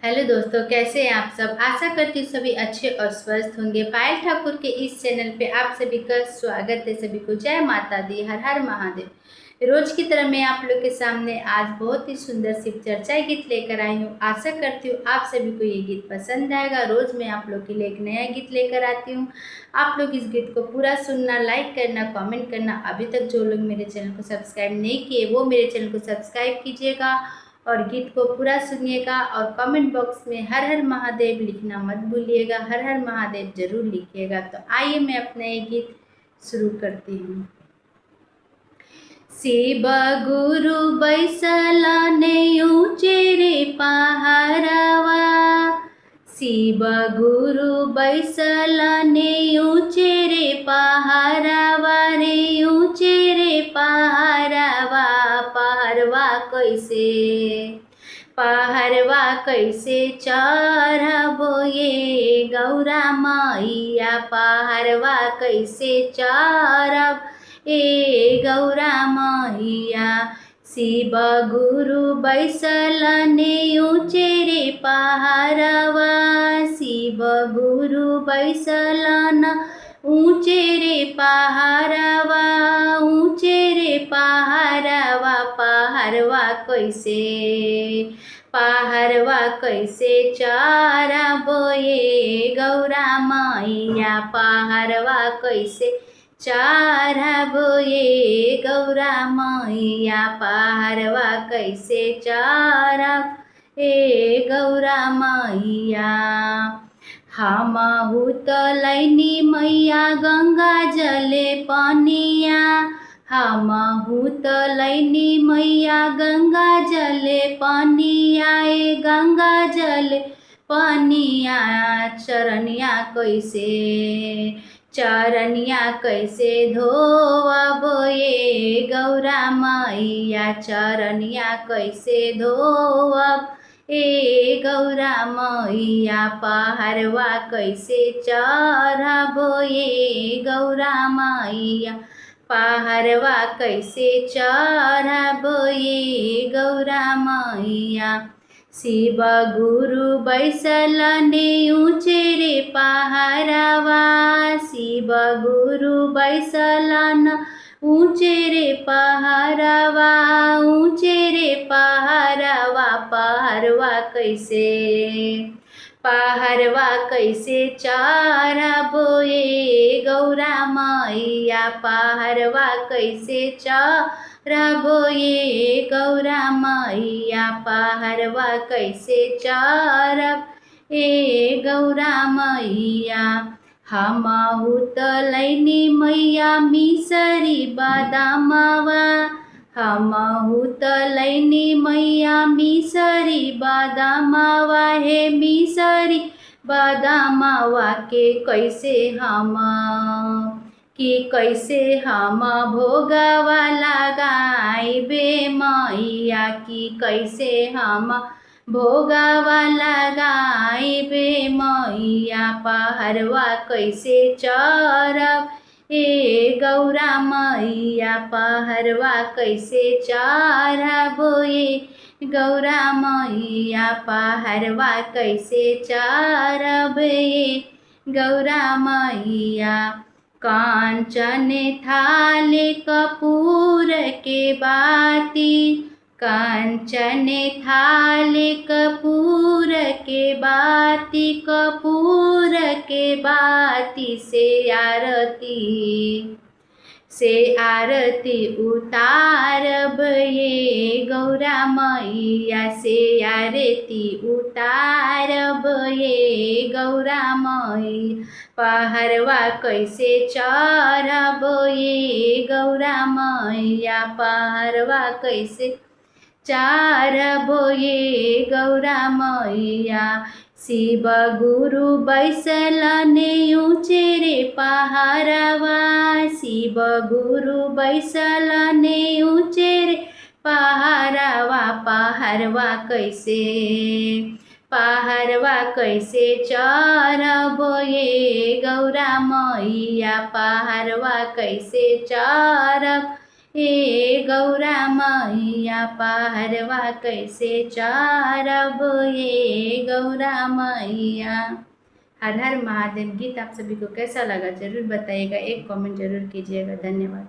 Hello दोस्तों, कैसे हैं आप सब। आशा करती हूँ सभी अच्छे और स्वस्थ होंगे। पायल ठाकुर के इस चैनल पे आप सभी का स्वागत है। सभी को जय माता दी, हर हर महादेव। रोज की तरह मैं आप लोग के सामने आज बहुत ही सुंदर सी चर्चा गीत लेकर आई हूँ। आशा करती हूँ आप सभी को ये गीत पसंद आएगा। रोज मैं आप लोग के लिए एक नया गीत लेकर आती हूँ। आप लोग इस गीत को पूरा सुनना, लाइक करना, कॉमेंट करना। अभी तक जो लोग मेरे चैनल को सब्सक्राइब नहीं किए वो मेरे चैनल को सब्सक्राइब कीजिएगा और गीत को पूरा सुनिएगा। और कमेंट बॉक्स में हर हर महादेव लिखना मत भूलिएगा। हर हर महादेव जरूर लिखिएगा। तो आइए मैं अपना ये गीत शुरू करती हूँ। शिव गुरु बैसलाने ऊंचे रे पहाड़वा, शिव गुरु बैसलाने ऊंचे रे पहाड़वा रे, ऊंचे रे पहाड़वा। पहाड़वा कैसे, पहाड़वा कैसे चढ़बो ये गौरा मैया, पहाड़वा कैसे चढ़ब ए गौरा मैया। शिव गुरु बैसलाने ऊंचे रे पहाड़वा, शिव गुरु बैसलान ऊंचे रे पहाड़वा, ऊंचे रे पहाड़वा। पहाड़वा कैसे, पहाड़वा कैसे चढ़बो ये गौरा मैया, पहाड़वा कैसे चढ़बो ये गौरा मैया, पहाड़वा कैसे चढ़ब ए गौरा मैया। हमहु त लैनी मैया गंगा जले पनिया, हमहु त लैनी मैया गंगा जले पनिया ए गंगा जले पनिया। चरनिया कैसे, चरनिया कैसे धोवबो ये गौरा मैया, चरनिया कैसे धोवब ए गौरा मैया। पहाड़वा कैसे चढ़बो ये गौरा मैया, पहाड़वा कैसे चढ़बो ये गौरा मैया। शिव गुरु बैसलाने ऊंचे रे पहाड़वा, शिव गुरु बैसलान ऊंचे रे पहाड़वा, ऊंचे रे पहाड़वा। पहाड़वा कैसे, पहाड़वा कैसे चढ़बो ये गौरा मैया, पहाड़वा कैसे चढ़बो ये गौरा मैया, पहाड़वा कैसे चढ़ब ए गौरा मैया। हमहु त लैनी मैया मिसरी बादामवा, हमहु त लैनी मैया मिसरी बादामवा हे मिसरी बादामवा के कैसे हम, कि कैसे हम भोगवा लगाइबे मैया, कि कैसे हम भोगवा लगाइबे मैया। पहाड़वा कैसे चढ़ब ए गौरा मैया, पहाड़वा कैसे चढ़बो ये गौरा मैया, पहाड़वा कैसे चढ़ब ए गौरा मैया। कांचन थाले कपूर के बाती, कांचन थाले कपूर के बाती, कपूर के बाती से आरती, से आरती उतारब ये गौरा मैया, से आरती उतारब ये गौरा मैया। पहाड़वा कैसे चढ़ब ये गौरा मैया, पहाड़वा कैसे चढ़बो ये गौरा मैया। शिव गुरु बैसलाने ऊंचे रे पहाड़वा, शिव गुरु बैसलाने ऊंचे रे पहाड़वा। पहाड़वा कैसे, पहाड़वा कैसे चढ़बो ये गौरा मैया, पहाड़वा कैसे चढ़ब हे गौरा मैया पहरवा कैसे चारब, ये गौरा मैया। हर हर महादेव। गीत आप सभी को कैसा लगा जरूर बताइएगा, एक कमेंट जरूर कीजिएगा। धन्यवाद।